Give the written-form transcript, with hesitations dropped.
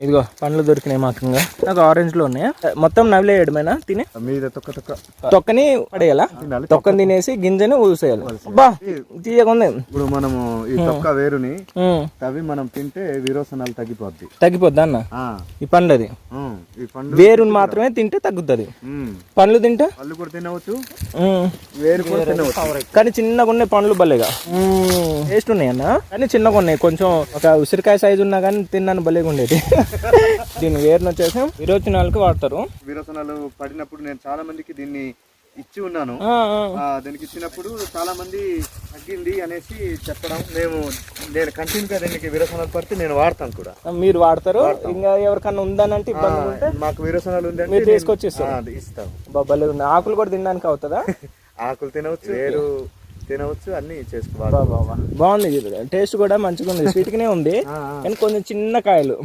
ఇదిగో పండ్లు దొరికినాయి మాకంగా. నాకు ఆరెంజ్ లో ఉన్నాయి. మొత్తం నవిలేయడమేనా తిని? మీద తొక్కని పడేయాలా? తొక్కని తినేసి గింజని ఊసేయాలి. బా తీయగా ఉంది. ఇప్పుడు మనము ఈ తొక్క వేరుని అవి మనం తింటే విరోచనాలు తగ్గిపోద్దా అన్న? ఈ పండ్లది ఈ పండు వేరుని మాత్రమే తింటే తగ్గుతుంది. పండ్లు తింటే పళ్ళు కూడా తినవచ్చు, వేరు కూడా తినవచ్చు. కానీ చిన్నగా ఉన్నాయి పండ్లు భలేగా టేస్ట్ ఉన్నాయి అన్న. కానీ చిన్నగా ఉన్నాయి, కొంచెం ఒక ఉసిరికాయ సైజు ఉన్నా కానీ తిన్నాను భలేగా ఉండేది. దీని వేరుని వచ్చేసి విరోచనాలకు వాడతారు. విరోచనాలు పడినప్పుడు నేను చాలా మందికి దీన్ని ఇచ్చి ఉన్నాను. దీనికి ఇచ్చినప్పుడు చాలా మంది తగ్గింది అనేసి చెప్పడం, నేను కంటిన్యూగా దీనికి విరోచనాలు పడితే నేను వాడతాను కూడా. మీరు వాడతారు? ఇంకా ఎవరికన్నా ఉందనంటే ఇబ్బంది ఉంటే మాకు విరోచనాలు ఉందంటే మీరు తీసుకొచ్చిస్తారు. ఇస్తాం. భలే ఉంది. ఆకులు కూడా తినడానికి అవుతుందా? ఆకులు తినవచ్చు, వేరు తినవచ్చు, అన్ని చేసుకోవాలి. బాగుంది. టేస్ట్ కూడా మంచిగా ఉంది, స్వీట్ గానే ఉంది. కానీ కొంచెం చిన్న కాయలు.